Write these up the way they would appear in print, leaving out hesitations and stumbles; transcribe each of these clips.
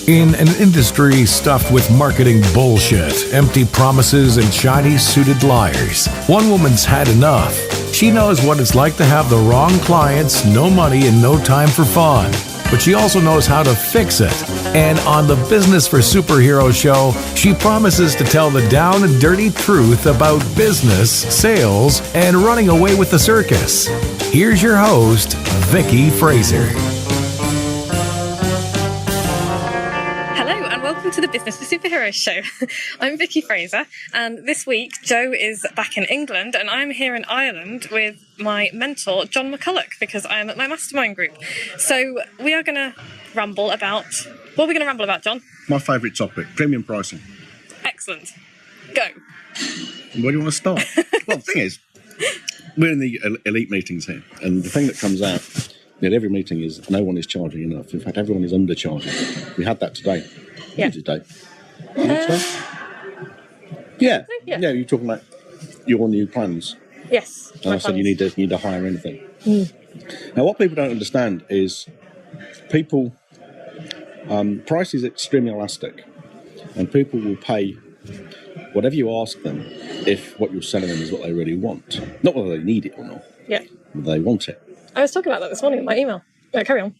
In an industry stuffed with marketing bullshit, empty promises, and shiny-suited liars, one woman's had enough. She knows what it's like to have the wrong clients, no money, and no time for fun. But she also knows how to fix it. And on the Business for Superheroes show, she promises to tell the down and dirty truth about business, sales, and running away with the circus. Here's your host, Vicky Fraser. To the Business for Superheroes show. I'm Vicky Fraser, and this week Joe is back in England and I'm here in Ireland with my mentor Jon McCulloch because I am at my mastermind group. So we are going to ramble about... What are we going to ramble about, Jon? My favourite topic, premium pricing. Excellent. Go. Where do you want to start? Well, the thing is, we're in the elite meetings here, and the thing that comes out in every meeting is no one is charging enough. In fact, everyone is undercharging. We had that today. Yeah. Today. Yeah, you're talking about your new plans. Yes. And I said you need to hire anything. Mm. Now, what people don't understand is people, price is extremely elastic, and people will pay whatever you ask them if what you're selling them is what they really want. Not whether they need it or not. Yeah. Whether they want it. I was talking about that this morning in my email. Carry on.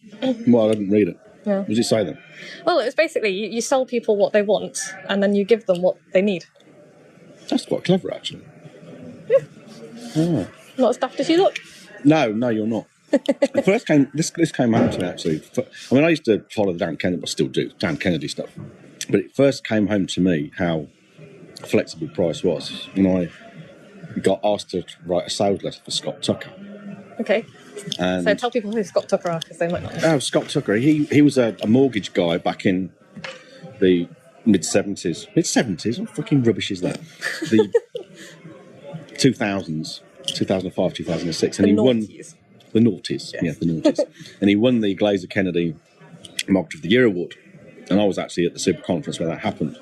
Well, I didn't read it. Yeah. What did it say then? Well, it was basically you sell people what they want and then you give them what they need. That's quite clever, actually. Yeah. Oh. Not as daft as you look. No, you're not. This came home to me, actually. I mean, I used to follow the Dan Kennedy, I still do, Dan Kennedy stuff. But it first came home to me how flexible price was. You know, I got asked to write a sales letter for Scott Tucker. Okay. And so tell people who Scott Tucker are, because they might not know. Oh, Scott Tucker. He was a mortgage guy back in the mid-70s. Mid-70s? What fucking rubbish is that? The 2000s, 2005, 2006. And he won... The noughties. Yes. Yeah, the noughties. And he won the Glazer Kennedy Market of the Year Award. And I was actually at the Super Conference where that happened.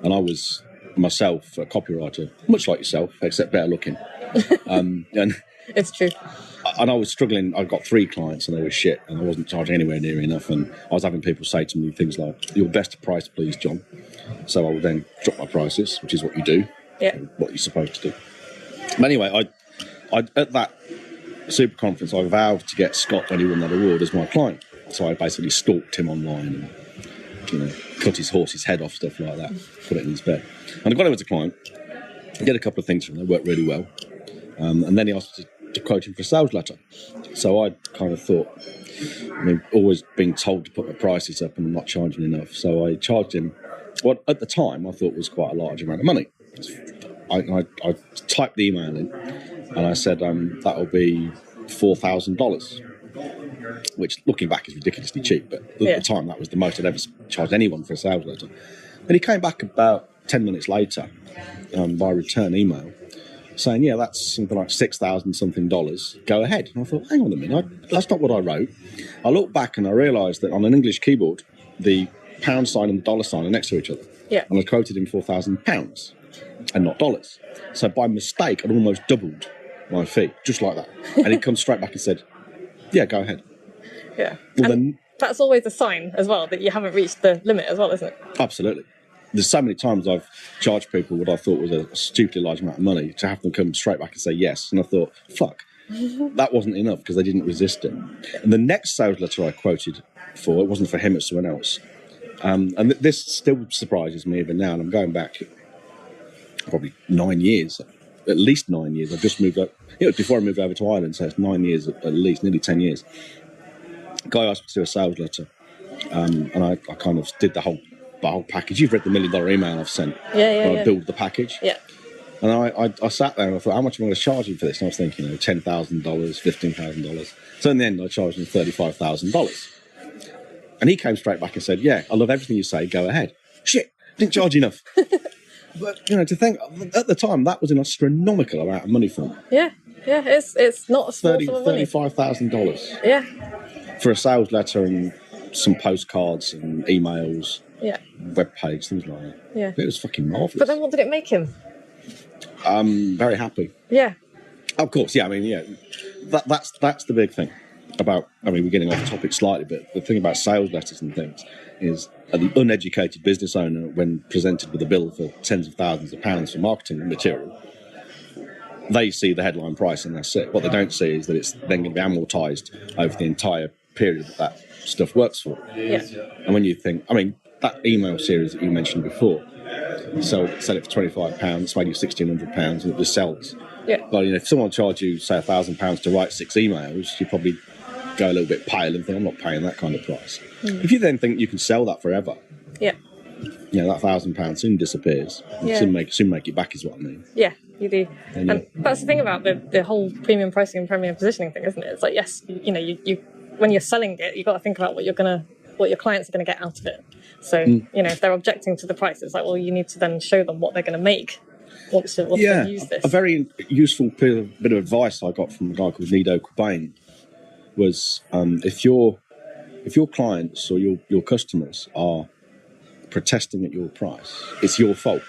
And I was, myself, a copywriter, much like yourself, except better looking. And it's true. And I was struggling. I got 3 clients and they were shit, and I wasn't charging anywhere near enough. And I was having people say to me things like, "Your best price, please, Jon." So I would then drop my prices, which is what you do, what you're supposed to do. But anyway, I at that super conference, I vowed to get Scott when he won that award as my client. So I basically stalked him online and cut his horse's head off, stuff like that, put it in his bed. And I got him as a client. I did a couple of things for him. They worked really well. And then he asked me to quote him for a sales letter. So I kind of thought, always being told to put my prices up and I'm not charging enough. So I charged him what at the time I thought was quite a large amount of money. I typed the email in and I said, that'll be $4,000, which looking back is ridiculously cheap, but at the time that was the most I'd ever charged anyone for a sales letter. And he came back about 10 minutes later by return email, saying, yeah, that's something like $6,000 something. Go ahead. And I thought, hang on a minute, that's not what I wrote. I looked back and I realised that on an English keyboard, the pound sign and the dollar sign are next to each other. Yeah. And I quoted him £4,000 and not dollars. So by mistake, I'd almost doubled my fee, just like that. And he comes straight back and said, yeah, go ahead. Yeah. Well, and that's always a sign as well that you haven't reached the limit as well, isn't it? Absolutely. There's so many times I've charged people what I thought was a stupidly large amount of money to have them come straight back and say yes. And I thought, fuck, that wasn't enough because they didn't resist it. And the next sales letter I quoted for, it wasn't for him, it was someone else. And this still surprises me even now. And I'm going back probably 9 years, at least 9 years. I've just moved up. It was before I moved over to Ireland, so it's 9 years at least, nearly 10 years. A guy asked me to do a sales letter. And I kind of did the whole package. You've read the $1 million email I've sent. Yeah. I built the package. Yeah. And I sat there and I thought, how much am I going to charge him for this? And I was thinking, $10,000, $15,000. So in the end, I charged him $35,000. And he came straight back and said, yeah, I love everything you say. Go ahead. Shit, didn't charge enough. But, to think, at the time, that was an astronomical amount of money for me. Yeah. It's not a small sum of money. $35,000. Yeah. For a sales letter and some postcards and emails. Yeah. Web page, things like that. Yeah. It was fucking marvellous. But then what did it make him? Very happy. Yeah. Of course, yeah. I mean, yeah. That's the big thing. about, I mean, we're getting off topic slightly, but the thing about sales letters and things is the uneducated business owner, when presented with a bill for tens of thousands of pounds for marketing material, they see the headline price and that's it. What they don't see is that it's then going to be amortised over the entire period that stuff works for. Yeah. And when you think, I mean, that email series that you mentioned before, sell it for £25, it's made you £1,600 and it just sells. Yeah. But if someone charged you, say, £1,000 to write 6 emails, you probably go a little bit pale and think, I'm not paying that kind of price. If you then think you can sell that forever, Yeah. that £1,000 soon disappears. Yeah. Soon make it back is what I mean. Yeah, you do. And And that's the thing about the whole premium pricing and premium positioning thing, isn't it? It's like, yes, you when you're selling it, you've got to think about what your clients are going to get out of it. So, if they're objecting to the price, it's like, well, you need to then show them what they're going to make once they use this. A very useful bit of advice I got from a guy called Nido Quabain was if your clients or your customers are protesting at your price, it's your fault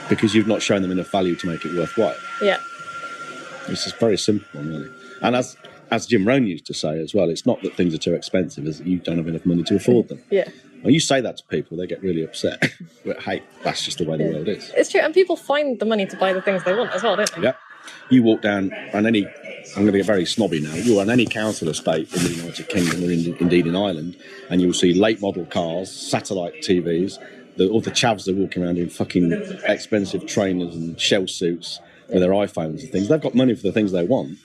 because you've not shown them enough value to make it worthwhile. Yeah. It's just very simple, really. And as Jim Rohn used to say as well, it's not that things are too expensive, it's that you don't have enough money to afford them. Yeah. When you say that to people, they get really upset. But hey, that's just the way the world is. It's true, and people find the money to buy the things they want as well, don't they? Yeah. You walk down on any, I'm going to get very snobby now, you're on any council estate in the United Kingdom or indeed in Ireland, and you'll see late model cars, satellite TVs, all the chavs are walking around in fucking expensive trainers and shell suits with their iPhones and things. They've got money for the things they want,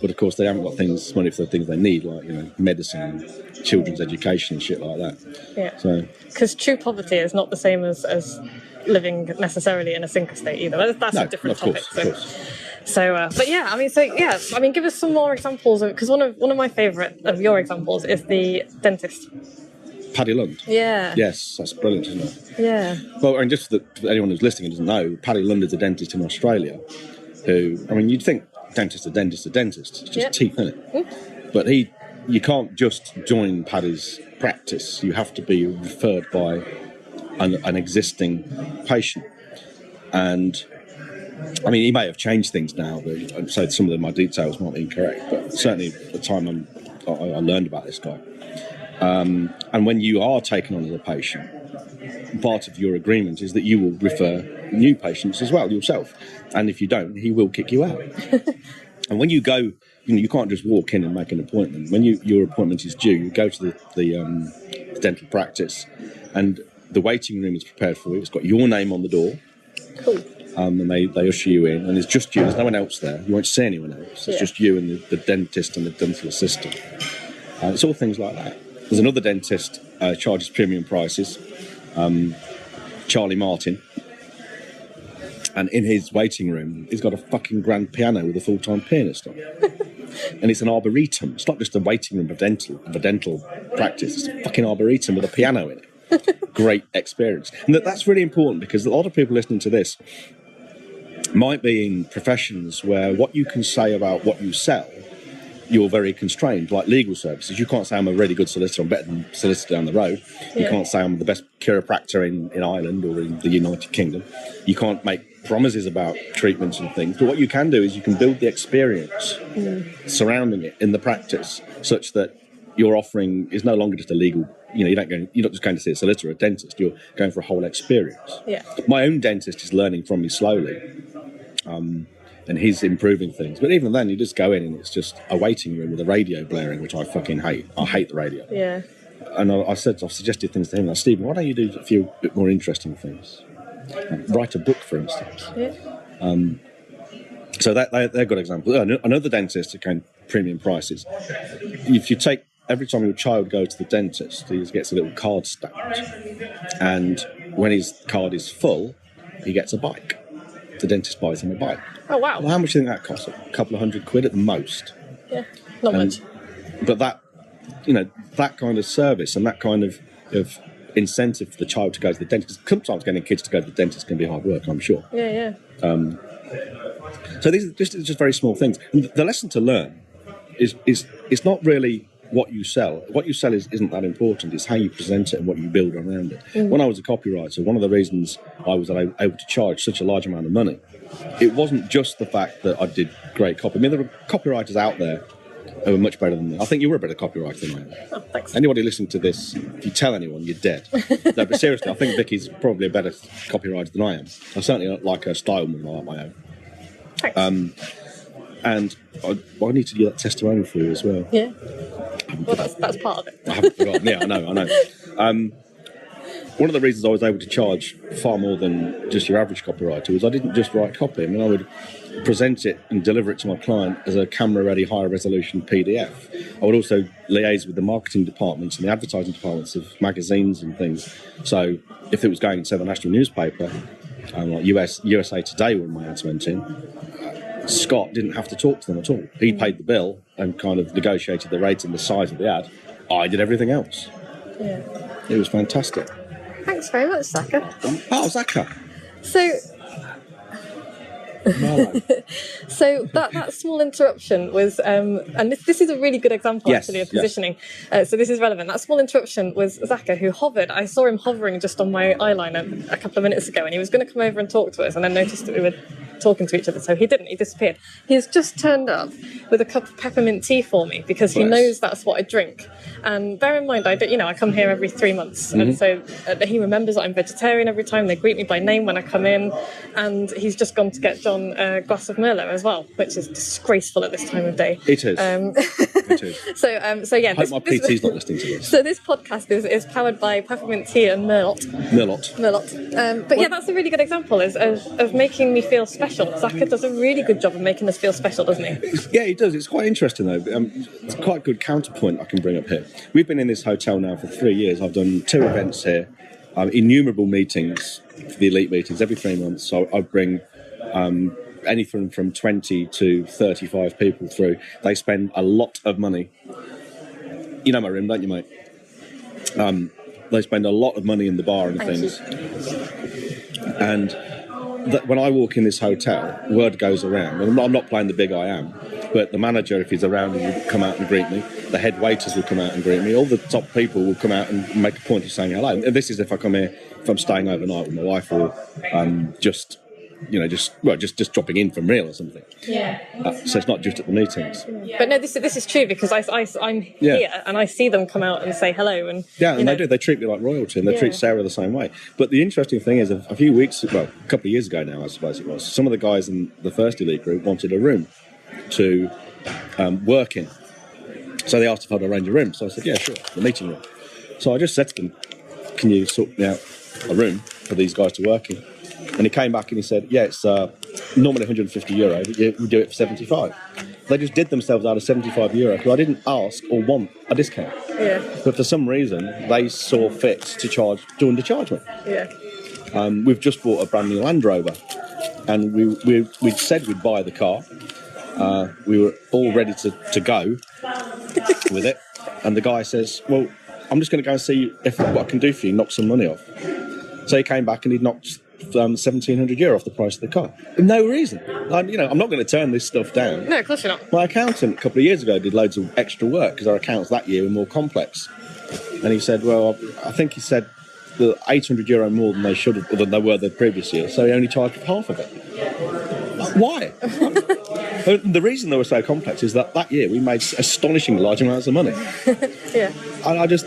but of course they haven't got money for the things they need, like medicine and children's education and shit like that. Yeah. So because true poverty is not the same as living necessarily in a sink estate either. That's a different topic. Of course. Give us some more examples of, because one of my favourite of your examples is the dentist. Paddy Lund. Yeah. Yes, that's brilliant, isn't it? Yeah. Well, and just for anyone who's listening and doesn't know, Paddy Lund is a dentist in Australia who, I mean, you'd think dentist. It's just teeth, isn't it? But you can't just join Paddy's practice. You have to be referred by an existing patient. And, I mean, he may have changed things now, so some of my details might be incorrect, but certainly at the time I learned about this guy. And when you are taken on as a patient, part of your agreement is that you will refer new patients as well yourself. And if you don't, he will kick you out. And when you go, you can't just walk in and make an appointment. When your appointment is due, you go to the dental practice, and the waiting room is prepared for you. It's got your name on the door. Cool. And they usher you in, and it's just you. There's no one else there. You won't see anyone else. It's just you and the dentist and the dental assistant. It's all things like that. There's another dentist charges premium prices, Charlie Martin, and in his waiting room, he's got a fucking grand piano with a full-time pianist on it. And it's an arboretum. It's not just a waiting room of a dental practice. It's a fucking arboretum with a piano in it. Great experience. And that's really important because a lot of people listening to this might be in professions where what you can say about what you sell, you're very constrained, like legal services. You can't say I'm a really good solicitor, I'm better than solicitor down the road. You can't say I'm the best chiropractor in Ireland or in the United Kingdom. You can't make promises about treatments and things. But what you can do is you can build the experience surrounding it in the practice such that your offering is no longer just a legal, you're not just going to see a solicitor or a dentist, you're going for a whole experience. Yeah. My own dentist is learning from me slowly. And he's improving things. But even then, you just go in and it's just a waiting room with a radio blaring, which I fucking hate. I hate the radio. Yeah. And I've suggested things to him like, Stephen, why don't you do a few bit more interesting things? Write a book, for instance. Yeah. So they're good examples. Another dentist, again, premium prices. If you take, every time your child goes to the dentist, he gets a little card stamped. And when his card is full, he gets a bike. The dentist buys him a bike. Oh, wow. Well, how much do you think that costs? A couple of £100 at the most. Yeah, not much. But that kind of service and that kind of incentive for the child to go to the dentist. Sometimes getting kids to go to the dentist can be hard work, I'm sure. Yeah. So these are just very small things. And the lesson to learn is it's not really what you sell. What you sell isn't that important. It's how you present it and what you build around it. Mm-hmm. When I was a copywriter, one of the reasons I was able to charge such a large amount of money, it wasn't just the fact that I did great copy. I mean, there are copywriters out there who are much better than me. I think you were a better copywriter than I am. Oh, thanks. Anybody listening to this, if you tell anyone, you're dead. No, but seriously, I think Vicky's probably a better copywriter than I am. I certainly don't like her style more than I like my own. Thanks. And I need to do that testimonial for you as well. Yeah. Well, that's part of it. I haven't forgotten. Yeah, I know. One of the reasons I was able to charge far more than just your average copywriter was I didn't just write copy. I mean, I would present it and deliver it to my client as a camera-ready, high-resolution PDF. I would also liaise with the marketing departments and the advertising departments of magazines and things. So if it was going to the national newspaper, like USA Today when my ads went in, Scott didn't have to talk to them at all. He paid the bill and kind of negotiated the rate and the size of the ad. I did everything else. Yeah. It was fantastic. Thanks very much, Zaka. Oh, Zaka. So... Marlo. So that small interruption was, and this is a really good example actually of positioning. Yes. So this is relevant. That small interruption was Zaka, who hovered. I saw him hovering just on my eyeliner a couple of minutes ago, and he was going to come over and talk to us, and then noticed that we were talking to each other. So he didn't. He disappeared. He has just turned up with a cup of peppermint tea for me because he knows that's what I drink. And bear in mind, I come here every 3 months, and so he remembers that I'm vegetarian every time. They greet me by name when I come in, and he's just gone to get John a glass of Merlot as well, which is disgraceful at this time of day. It is. It is. So yeah. I hope my PT's not listening to this. So this podcast is powered by peppermint tea and Merlot. But yeah, that's a really good example of making me feel special. Zaka does a really good job of making us feel special, doesn't he? Yeah, he does. It's quite interesting though. It's quite a good counterpoint I can bring up here. We've been in this hotel now for 3 years. I've done 2 events here, innumerable meetings, the elite meetings every 3 months. So I bring anything from 20 to 35 people through. They spend a lot of money. You know my room, don't you, mate? They spend a lot of money in the bar and things. And when I walk in this hotel, word goes around. And I'm not playing the big I am, but the manager, if he's around, will come out and greet me. The head waiters will come out and greet me. All the top people will come out and make a point of saying hello. And this is if I come here, if I'm staying overnight with my wife, or just dropping in from real or something. Yeah. So it's not just at the meetings. But no, this is true because I'm here and I see them come out and say hello. And they do. They treat me like royalty, and they treat Sarah the same way. But the interesting thing is, a couple of years ago now, I suppose it was, some of the guys in the first elite group wanted a room to work in. So they asked if I'd arrange a room. So I said, yeah, sure, the meeting room. So I just said to them, can you sort me out a room for these guys to work in? And he came back and he said, yeah, it's normally €150, but we do it for 75. They just did themselves out of €75 because I didn't ask or want a discount. Yeah. But for some reason, they saw fit to undercharge me. Yeah. We've just bought a brand new Land Rover, and we'd said we'd buy the car. We were all ready to go with it. And the guy says, well, I'm just going to go and see if what I can do for you, knock some money off. So he came back and he'd knocked €1,700 off the price of the car. For no reason. I'm not going to turn this stuff down. No, of course you're not. My accountant a couple of years ago did loads of extra work because our accounts that year were more complex. And he said, well, I think he said the €800 more than they should have, than they were the previous year. So he only charged half of it. Why? The reason they were so complex is that year we made astonishingly large amounts of money. Yeah. And I just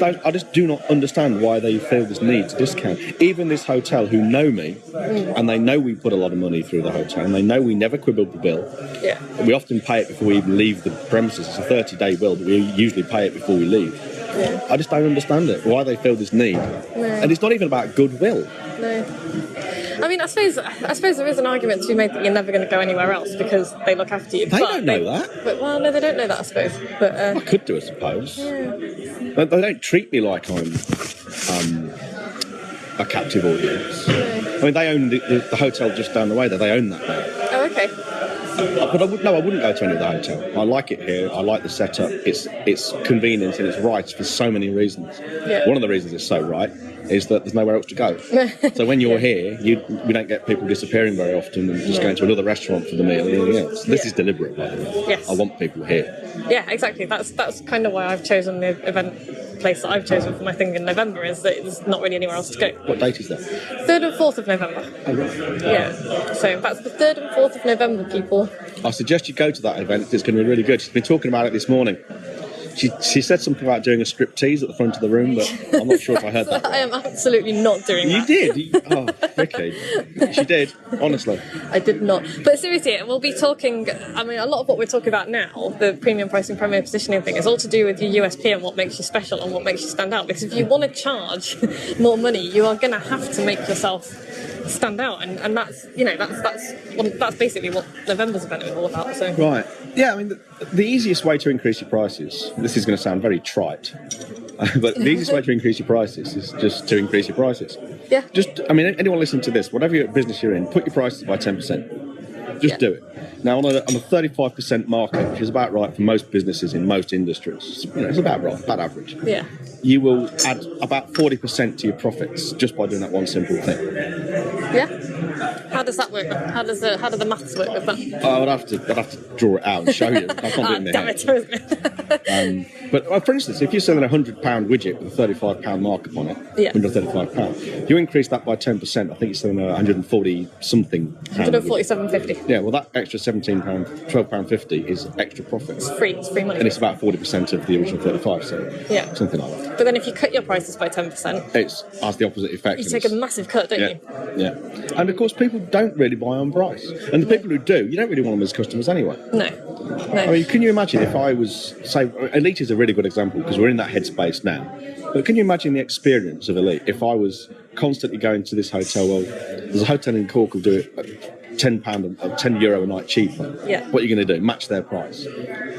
do not understand why they feel this need to discount. Even this hotel, who know me, and they know we put a lot of money through the hotel, and they know we never quibbled the bill. Yeah. We often pay it before we even leave the premises. It's a 30-day bill, but we usually pay it before we leave. Yeah. I just don't understand it, why they feel this need. No. And it's not even about goodwill. No. I mean, I suppose there is an argument to be made that you're never going to go anywhere else because they look after you. They don't know that. But, well, no, they don't know that, I suppose. But I could do, I suppose. Yeah. They don't treat me like I'm a captive audience. No. I mean, they own the hotel just down the way there. They own that now. Oh, okay. But I wouldn't go to any other hotel. I like it here. I like the setup. It's convenient and it's right for so many reasons. Yeah. One of the reasons it's so right is that there's nowhere else to go. So when you're here, we don't get people disappearing very often and just going to another restaurant for the meal and anything else. This is deliberate, by the way. Yes. I want people here. Yeah, exactly. That's kind of why I've chosen the event place that I've chosen for my thing in November is that there's not really anywhere else to go. What date is that? 3rd and 4th of November. Oh, right. Yeah. So that's the 3rd and 4th of November, people. I suggest you go to that event. It's going to be really good. She's been talking about it this morning. She said something about doing a striptease at the front of the room, but I'm not sure if I heard that. I am absolutely not doing You that. did? Oh, Vicky. She did, honestly. I did not. But seriously, we'll be talking, I mean, a lot of what we're talking about now, the premium pricing, premier positioning thing, is all to do with your USP and what makes you special and what makes you stand out. Because if you want to charge more money, you are going to have to make yourself stand out. And that's, you know, that's basically what November's event is all about. So. Right. Yeah, I mean, the easiest way to increase your prices, this is going to sound very trite, but the easiest way to increase your prices is just to increase your prices. Yeah. Just, I mean, anyone listening to this, whatever business you're in, put your prices by 10%. Just do it. Now, on a 35% market, which is about right for most businesses in most industries, you know, it's about right, about average. Yeah. You will add about 40% to your profits just by doing that one simple thing. Yeah. How does that work? How do the maths work with that? I'd have to draw it out and show you. I can't do it in my damn head. it. But for instance, if you're selling a £100 widget with a £35 markup on it, Yeah. £135, you increase that by 10%. I think you're selling a 140 something. 147.50. Yeah, well, that extra £17, £12.50 is extra profit. It's free money. And it's about 40% of the original 35, so Yeah. something like that. But then if you cut your prices by 10%, It has the opposite effect. you take a massive cut, don't Yeah, you? yeah. And of course, people don't really buy on price. And the people who do, you don't really want them as customers anyway. No. I mean, can you imagine if I was, say, Elite is a really good example because we're in that headspace now. But can you imagine the experience of Elite if I was constantly going to this hotel? Well, there's a hotel in Cork who'll do it at €10 a night cheaper. Yeah. What are you going to do? Match their price.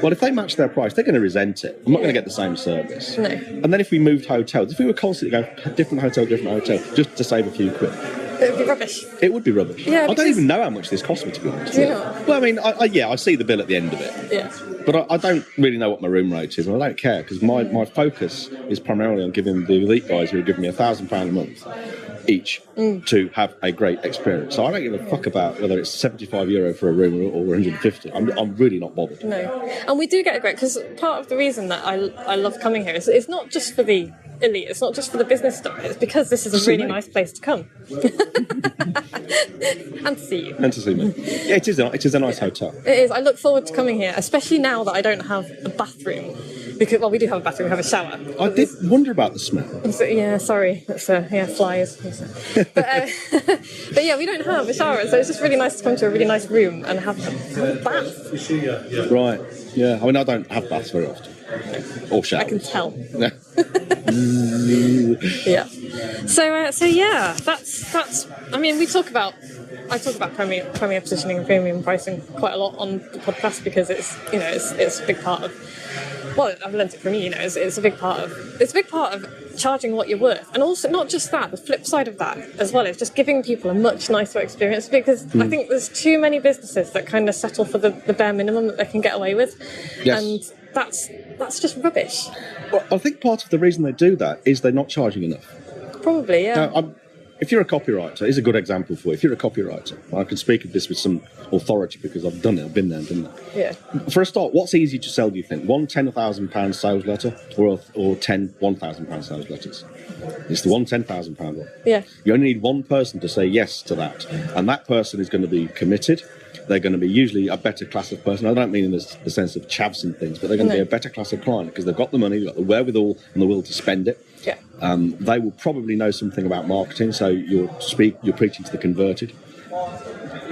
Well, if they match their price, they're going to resent it. I'm not going to get the same service. No. And then if we moved hotels, if we were constantly going different hotel, just to save a few quid, It would be rubbish. it would be rubbish. Yeah, I don't because- even know how much this cost me, to be honest. Do you not? Well, I mean, I see the bill at the end of it. Yeah. But I don't really know what my room rate is, and I don't care because my focus is primarily on giving the Elite guys who are giving me £1,000 a month each to have a great experience. So I don't give a fuck about whether it's €75 for a room or 150. I'm really not bothered. No. And we do get a great, because part of the reason that I love coming here is it's not just for the Elite, it's not just for the business stuff, it's because this is a really nice place to come. And to see you. And to see me. Yeah, it is a nice hotel. It is. I look forward to coming here, especially now that I don't have a bathroom. Because, well, we do have a bathroom, we have a shower. I did wonder about the smell. So, yeah, sorry. It's flies. But yeah, we don't have a shower, so it's just really nice to come to a really nice room and have a bath. Right. Yeah. I mean, I don't have baths very often. Or showers. I can tell. Yeah. Yeah. So yeah, that's. I mean, I talk about premier positioning and premium pricing quite a lot on the podcast because it's a big part of. Well, I've learned it from you. It's a big part of charging what you're worth, and also not just that. The flip side of that as well is just giving people a much nicer experience because I think there's too many businesses that kind of settle for the bare minimum that they can get away with, Yes. and that's just rubbish. Well, I think part of the reason they do that is they're not charging enough. Probably, yeah. Now, if you're a copywriter, it's a good example for you. If you're a copywriter, I can speak of this with some authority because I've done it, I've been there and done that. Yeah. For a start, what's easy to sell, do you think? One £10,000 sales letter or 10 £1,000 sales letters? It's the one £10,000 one. Yeah. You only need one person to say yes to that. And that person is going to be committed. They're going to be usually a better class of person. I don't mean in the sense of chavs and things, but they're going to be a better class of client because they've got the money, they've got the wherewithal and the will to spend it. Yeah. They will probably know something about marketing, so you're preaching to the converted.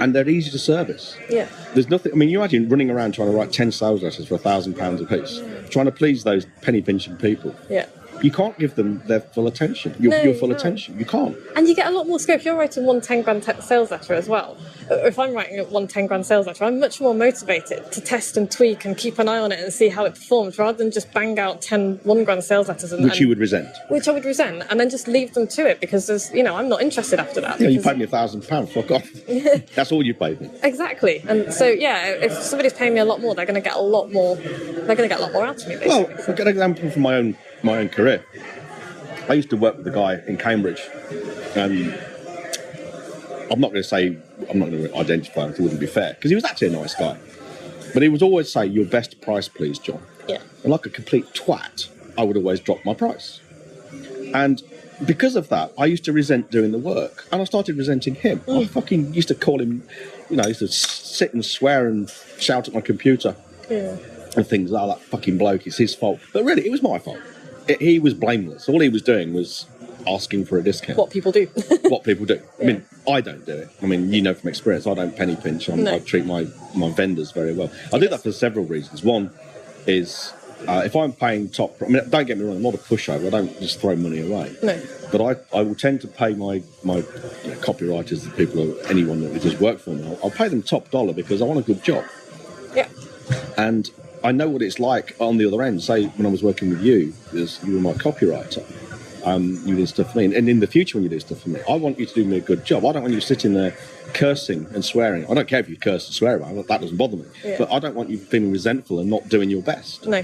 And they're easy to service. Yeah. There's nothing. I mean, you imagine running around trying to write 10 sales letters for £1,000 a piece, trying to please those penny pinching people. Yeah. You can't give them their full attention. Your full attention. You can't. And you get a lot more scope. If you're writing one 10 grand sales letter as well, or if I'm writing one 10 grand sales letter, I'm much more motivated to test and tweak and keep an eye on it and see how it performs rather than just bang out 10 1 grand sales letters. Which you would resent. Which I would resent, and then just leave them to it because I'm not interested after that. Yeah, you paid me £1,000. Fuck off. That's all you paid me. Exactly. And so, yeah, if somebody's paying me a lot more, they're going to get a lot more. They're going to get a lot more out of me. Basically. Well, I'll get an example from my own career. I used to work with a guy in Cambridge. I'm not going to identify him, it wouldn't be fair, because he was actually a nice guy. But he would always say, "Your best price, please, John." Yeah. And like a complete twat, I would always drop my price. And because of that, I used to resent doing the work, and I started resenting him. I fucking used to call him, I used to sit and swear and shout at my computer and things like that fucking bloke, it's his fault. But really, it was my fault. He was blameless. All he was doing was asking for a discount. What people do. What people do. I mean, I don't do it. I mean, you know from experience, I don't penny pinch. I treat my vendors very well. I do that for several reasons. One is if I'm paying top... I mean, don't get me wrong, I'm not a pushover. I don't just throw money away. No. But I will tend to pay my copywriters, the people, anyone that just work for me, I'll pay them top dollar because I want a good job. Yeah. And I know what it's like on the other end. Say, when I was working with you, because you were my copywriter, you did stuff for me. And in the future, when you do stuff for me, I want you to do me a good job. I don't want you sitting there cursing and swearing. I don't care if you curse and swear about it. That doesn't bother me. Yeah. But I don't want you feeling resentful and not doing your best. No.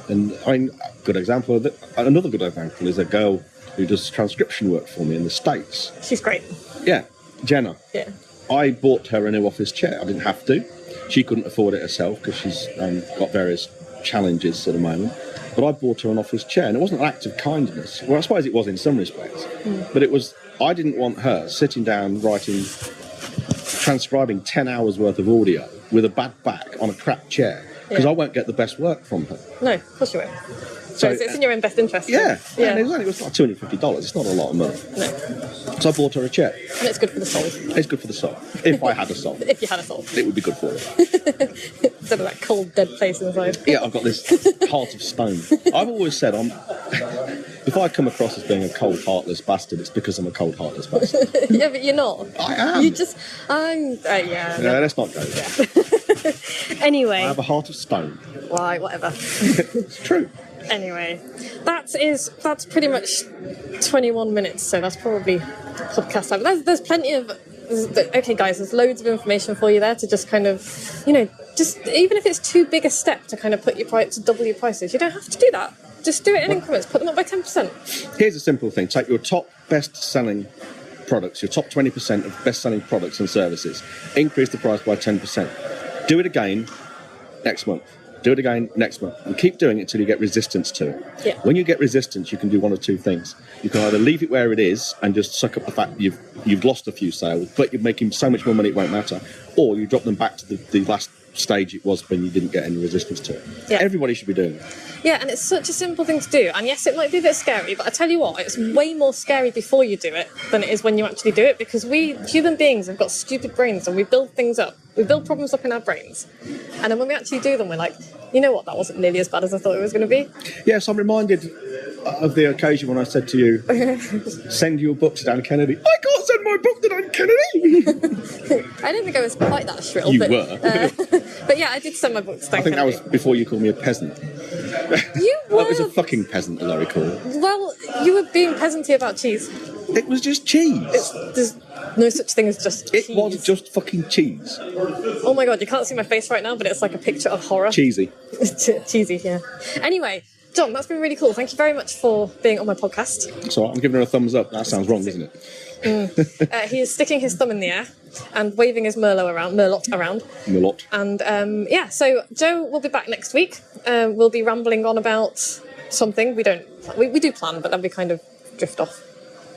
And I mean, good example of it. Another good example is a girl who does transcription work for me in the States. She's great. Yeah, Jenna. Yeah. I bought her a new office chair. I didn't have to. She couldn't afford it herself because she's got various challenges at the moment. But I bought her an office chair, and it wasn't an act of kindness. Well, I suppose it was in some respects. But it was, I didn't want her sitting down transcribing 10 hours worth of audio with a bad back on a crap chair, because I won't get the best work from her. No, of course you won't. So it's in your own best interest. Yeah. And it was like $250. It's not a lot of money. No. So I bought her a chair. And it's good for the soul. It's good for the soul. If I had a soul. If you had a soul. It would be good for her. Instead of that cold, dead face inside. Yeah, I've got this heart of stone. I've always said if I come across as being a cold, heartless bastard, it's because I'm a cold, heartless bastard. Yeah, but you're not. I am. You just... yeah. Yeah, let's not go there. Yeah. Anyway. I have a heart of stone. Why, whatever. It's true. Anyway, that's pretty much 21 minutes, so that's probably podcast time. There's plenty of... Okay, guys, there's loads of information for you there to just kind of, just even if it's too big a step to kind of put your price, to double your prices, you don't have to do that. Just do it in increments. Put them up by 10%. Here's a simple thing. Take your top best-selling products, your top 20% of best-selling products and services, increase the price by 10%. Do it again next month. Do it again next month. And keep doing it until you get resistance to it. Yeah. When you get resistance, you can do one of two things. You can either leave it where it is and just suck up the fact that you've lost a few sales, but you're making so much more money it won't matter, or you drop them back to the last stage it was when you didn't get any resistance to it. Yeah. Everybody should be doing it. Yeah, and it's such a simple thing to do. And yes, it might be a bit scary, but I tell you what, it's way more scary before you do it than it is when you actually do it, because we, human beings, have got stupid brains and we build things up. We build problems up in our brains. And then when we actually do them, we're like, you know what, that wasn't nearly as bad as I thought it was going to be. Yes, I'm reminded of the occasion when I said to you, send your book to Dan Kennedy. I can't send my book to Dan Kennedy! I didn't think I was quite that shrill. You but, were. But yeah, I did send my book to Dan I think Kennedy. that was before you called me a peasant. You were... I was a fucking peasant, as I recall. Well, you were being peasanty about cheese. It was just cheese. There's no such thing as just cheese. It was just fucking cheese. Oh my god, you can't see my face right now, but it's like a picture of horror. Cheesy. Cheesy, yeah. Anyway, John, that's been really cool. Thank you very much for being on my podcast. So I'm giving her a thumbs up. That sounds wrong, doesn't it? He is sticking his thumb in the air and waving his Merlot around. And so Joe will be back next week. We'll be rambling on about something. We do plan, but then we kind of drift off.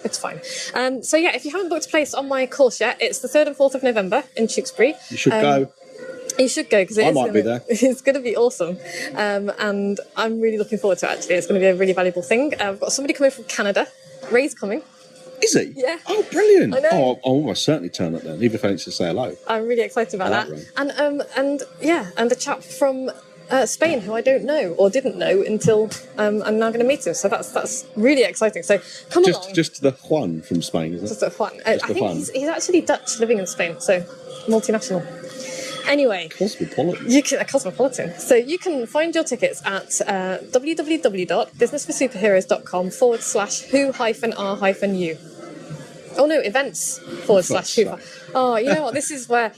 It's fine. If you haven't booked a place on my course yet, it's the 3rd and 4th of November in Tewkesbury. You should go. You should go, because I might be there. It's going to be awesome. And I'm really looking forward to it, actually. It's going to be a really valuable thing. I've got somebody coming from Canada. Ray's coming. Is he? Yeah. Oh, brilliant. I know. Oh, I'll almost certainly turn up then, even if I need to say hello. I'm really excited about that. Right. And a chap from Spain who I don't know or didn't know until I'm now going to meet him. So that's really exciting. So come along. Just the Juan from Spain, isn't it? Just the Juan. I think he's actually Dutch living in Spain, so multinational. Anyway, cosmopolitan. So you can find your tickets at www.businessforsuperheroes.com/who-r-u. Oh no, events/who. Oh, you know what? This is where,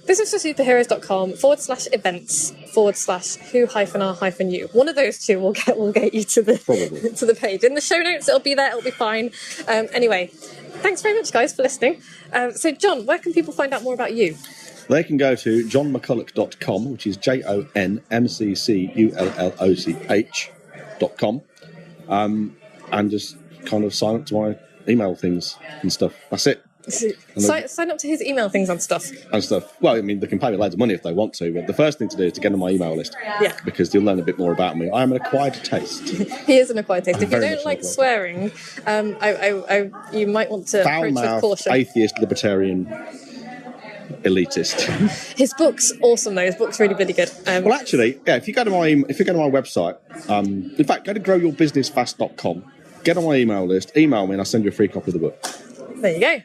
businessforsuperheroes.com/events/who-r-u. One of those two will get you to the page. In the show notes, it'll be there. It'll be fine. Anyway, thanks very much, guys, for listening. So, John, where can people find out more about you? They can go to jonmcculloch.com, which is JONMCCULLOCH.com. and just kind of sign up to my email things and stuff. That's it. Sign up to his email things and stuff. Well, I mean, they can pay me loads of money if they want to, but the first thing to do is to get on my email list. Yeah. Because you'll learn a bit more about me. I am an acquired taste. He is an acquired taste. If you very don't much like an swearing, you might want to approach with Foul-mouthed, caution. atheist, libertarian, elitist. His book's awesome though. His book's really, really good. Well, actually, yeah. If you go to my website, in fact, go to growyourbusinessfast.com. Get on my email list. Email me, and I'll send you a free copy of the book. There you go.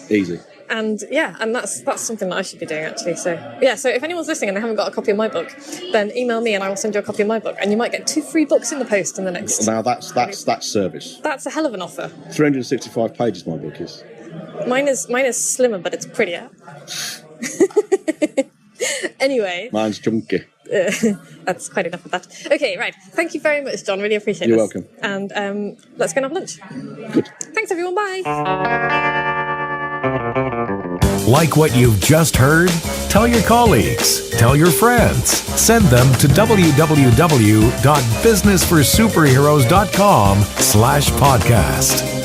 Easy. And that's something that I should be doing actually. So if anyone's listening and they haven't got a copy of my book, then email me and I will send you a copy of my book, and you might get 2 free books in the post in the next. Now that's service. That's a hell of an offer. 365 pages. My book is. Mine is slimmer, but it's prettier. Anyway. Mine's junky. That's quite enough of that. Okay, right. Thank you very much, John. Really appreciate it. You're welcome. And let's go and have lunch. Good. Thanks, everyone. Bye. Like what you've just heard? Tell your colleagues, tell your friends, send them to www.businessforsuperheroes.com/podcast.